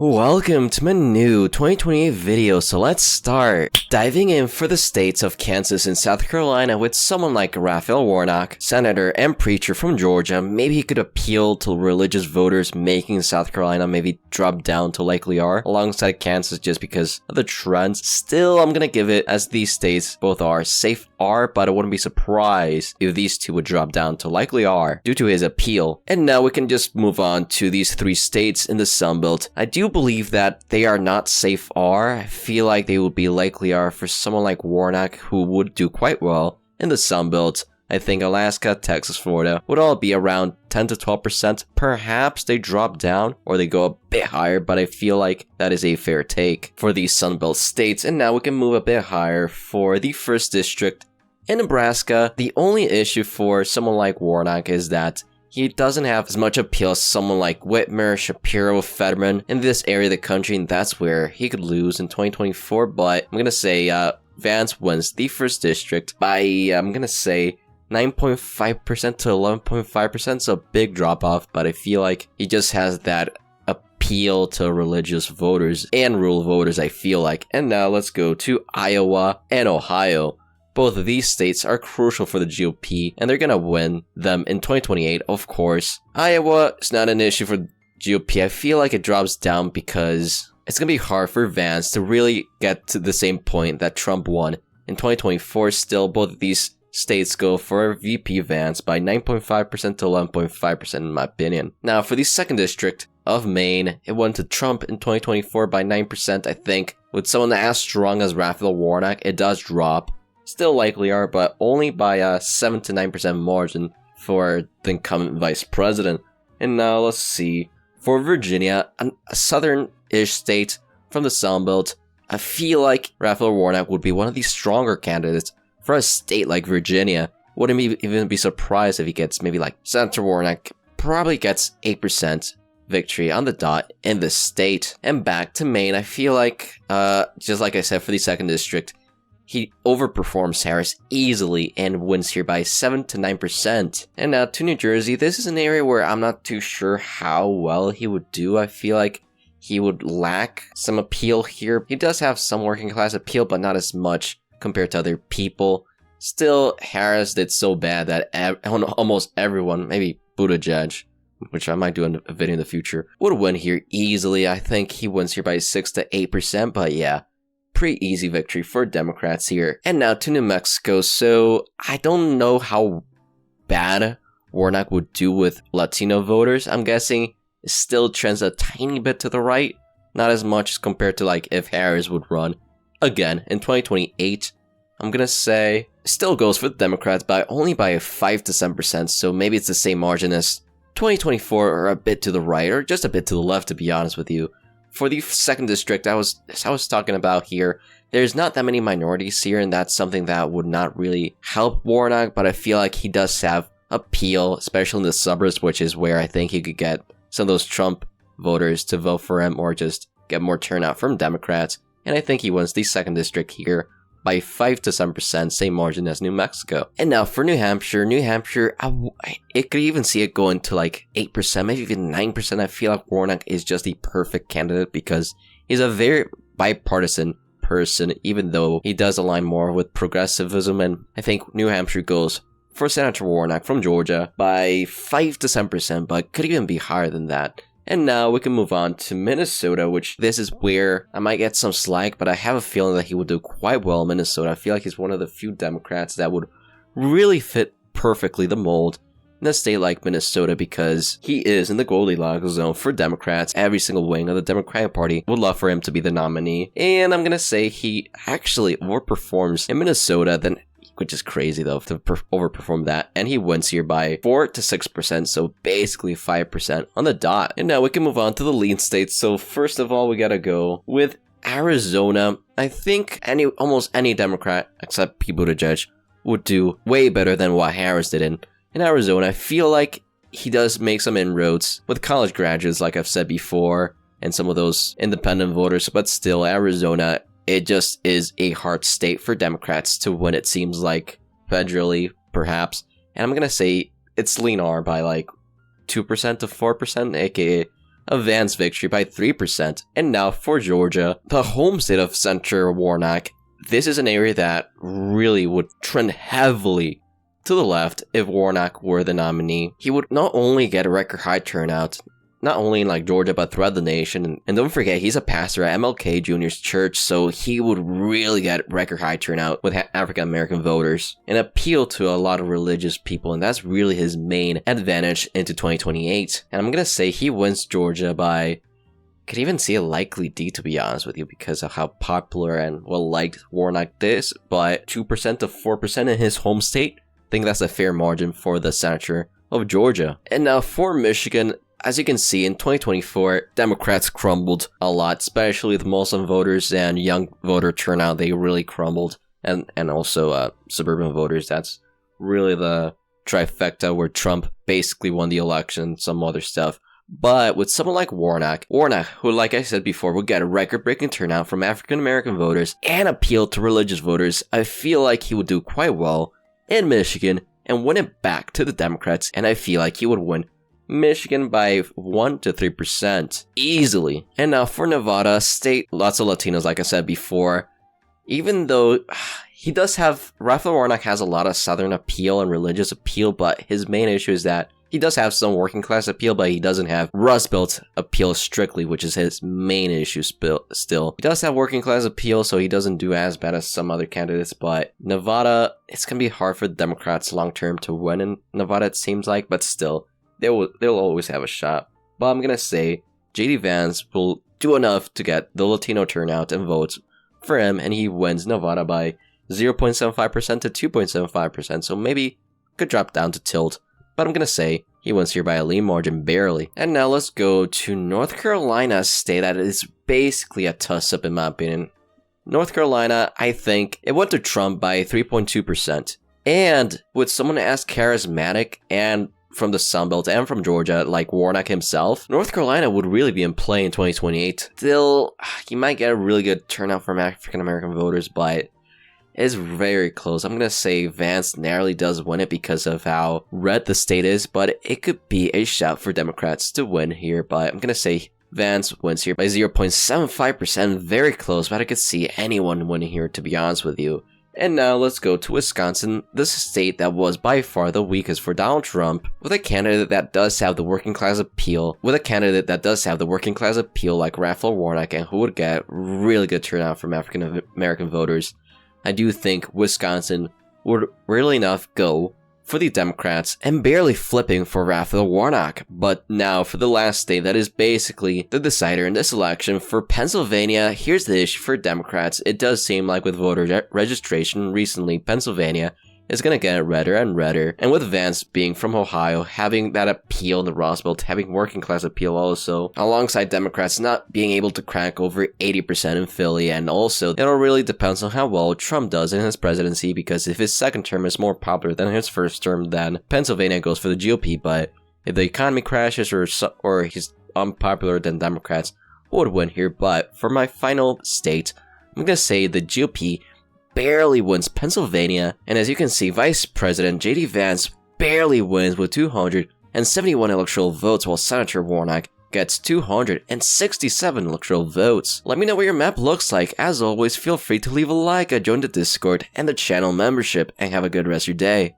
Welcome to my new 2028 video, so let's start diving in for the states of Kansas and South Carolina with someone like Raphael Warnock, senator and preacher from Georgia. Maybe he could appeal to religious voters, making South Carolina maybe drop down to likely are, alongside Kansas just because of the trends. Still, I'm gonna give it as these states both are safe are, but I wouldn't be surprised if these two would drop down to likely are due to his appeal. And now we can just move on to these three states in the Sunbelt. I do believe that they are not safe are. I feel like they would be likely are for someone like Warnock, who would do quite well in the Sunbelt. I think Alaska, Texas, Florida would all be around 10 to 12%. Perhaps they drop down or they go a bit higher, but I feel like that is a fair take for these Sunbelt states. And now we can move a bit higher for the 1st District in Nebraska. The only issue for someone like Warnock is that he doesn't have as much appeal as someone like Whitmer, Shapiro, Fetterman in this area of the country, and that's where he could lose in 2024. But I'm gonna say Vance wins the 1st District by, I'm gonna say 9.5% to 11.5%, so a big drop off, but I feel like he just has that appeal to religious voters and rural voters, I feel like. And now let's go to Iowa and Ohio. Both of these states are crucial for the GOP, and they're gonna win them in 2028, of course. Iowa is not an issue for GOP. I feel like it drops down because it's gonna be hard for Vance to really get to the same point that Trump won in 2024. Still, both of these states go for VP Vance by 9.5% to 11.5% in my opinion. Now, for the 2nd District of Maine, it went to Trump in 2024 by 9%, I think. With someone as strong as Raphael Warnock, it does drop. Still likely are, but only by a 7 to 9% margin for the incumbent vice president. And now let's see. For Virginia, a southern-ish state from the Sunbelt, I feel like Raphael Warnock would be one of the stronger candidates for a state like Virginia. Wouldn't even be surprised if he gets maybe like Senator Warnock probably gets 8% victory on the dot in the state. And back to Maine, I feel like, just like I said for the 2nd District, he overperforms Harris easily and wins here by 7 to 9%. And now to New Jersey, this is an area where I'm not too sure how well he would do. I feel like he would lack some appeal here. He does have some working class appeal, but not as much compared to other people. Still, Harris did so bad that almost everyone, maybe Buttigieg, which I might do in a video in the future, would win here easily. I think he wins here by 6 to 8%, but yeah. Pretty easy victory for Democrats here. And now to New Mexico. So I don't know how bad Warnock would do with Latino voters. I'm guessing it still trends a tiny bit to the right. Not as much as compared to like if Harris would run again in 2028. I'm gonna say it still goes for the Democrats by only by 5 to 7%. So maybe it's the same margin as 2024 or a bit to the right or just a bit to the left, to be honest with you. For the 2nd District, as I was talking about here, there's not that many minorities here, and that's something that would not really help Warnock, but I feel like he does have appeal, especially in the suburbs, which is where I think he could get some of those Trump voters to vote for him or just get more turnout from Democrats. And I think he wins the 2nd District here by 5 to 7%, same margin as New Mexico. And now for New Hampshire, it could even see it going to like 8%, maybe even 9%. I feel like Warnock is just the perfect candidate because he's a very bipartisan person, even though he does align more with progressivism. And I think New Hampshire goes for Senator Warnock from Georgia by 5 to 7%, but could even be higher than that. And now we can move on to Minnesota, which this is where I might get some slack, but I have a feeling that he would do quite well in Minnesota. I feel like he's one of the few Democrats that would really fit perfectly the mold in a state like Minnesota because he is in the Goldilocks zone for Democrats. Every single wing of the Democratic Party would love for him to be the nominee. And I'm going to say he actually overperforms in Minnesota which is crazy though to overperform that, and he wins here by 4 to 6%, so basically 5% on the dot. And now we can move on to the lean states. So first of all, we gotta go with Arizona. I think almost any Democrat except Pete Buttigieg would do way better than what Harris did in Arizona. I feel like he does make some inroads with college graduates, like I've said before, and some of those independent voters, but still Arizona, it just is a hard state for Democrats to win, it seems like, federally, perhaps. And I'm going to say it's lean R by like 2% to 4%, aka a Vance victory by 3%. And now for Georgia, the home state of Senator Warnock, this is an area that really would trend heavily to the left if Warnock were the nominee. He would not only get a record high turnout, not only in like Georgia, but throughout the nation. And don't forget, he's a pastor at MLK Jr.'s church, so he would really get record high turnout with African American voters and appeal to a lot of religious people. And that's really his main advantage into 2028. And I'm gonna say he wins Georgia by, could even see a likely D, to be honest with you, because of how popular and well liked Warnock is. But 2% to 4% in his home state, I think that's a fair margin for the senator of Georgia. And now for Michigan, as you can see, in 2024, Democrats crumbled a lot, especially with Muslim voters and young voter turnout. They really crumbled. And also suburban voters. That's really the trifecta where Trump basically won the election, some other stuff. But with someone like Warnock, who, like I said before, would get a record-breaking turnout from African-American voters and appeal to religious voters, I feel like he would do quite well in Michigan and win it back to the Democrats. And I feel like he would win Michigan by 1 to 3% easily. And now for Nevada state, lots of Latinos, like I said before. Even though he does have, Raphael Warnock has a lot of Southern appeal and religious appeal, but his main issue is that he does have some working class appeal, but he doesn't have Rust Belt appeal strictly, which is his main issue still. He does have working class appeal, so he doesn't do as bad as some other candidates, but Nevada, it's going to be hard for the Democrats long term to win in Nevada, it seems like, but still, they'll always have a shot. But I'm going to say JD Vance will do enough to get the Latino turnout and votes for him, and he wins Nevada by 0.75% to 2.75%, so maybe could drop down to tilt. But I'm going to say he wins here by a lean margin, barely. And now let's go to North Carolina, a state that is basically a toss-up in my opinion. North Carolina, I think, it went to Trump by 3.2%. And with someone as charismatic and from the Sunbelt and from Georgia, like Warnock himself, North Carolina would really be in play in 2028. Still, he might get a really good turnout from African-American voters, but it's very close. I'm going to say Vance narrowly does win it because of how red the state is, but it could be a shout for Democrats to win here. But I'm going to say Vance wins here by 0.75%, very close, but I could see anyone winning here, to be honest with you. And now let's go to Wisconsin, this state that was by far the weakest for Donald Trump, with a candidate that does have the working class appeal, like Raphael Warnock, and who would get really good turnout from African American voters. I do think Wisconsin would really enough go for the Democrats and barely flipping for Raphael Warnock. But now for the last state that is basically the decider in this election, for Pennsylvania, here's the issue for Democrats. It does seem like with voter registration recently, Pennsylvania is going to get redder and redder. And with Vance being from Ohio, having that appeal in the Rust Belt, having working class appeal also, alongside Democrats not being able to crack over 80% in Philly. And also, it all really depends on how well Trump does in his presidency, because if his second term is more popular than his first term, then Pennsylvania goes for the GOP. But if the economy crashes or he's unpopular, then Democrats would win here. But for my final state, I'm going to say the GOP barely wins Pennsylvania, and as you can see, Vice President JD Vance barely wins with 271 electoral votes, while Senator Warnock gets 267 electoral votes. Let me know what your map looks like. As always, feel free to leave a like, join the Discord, and the channel membership, and have a good rest of your day.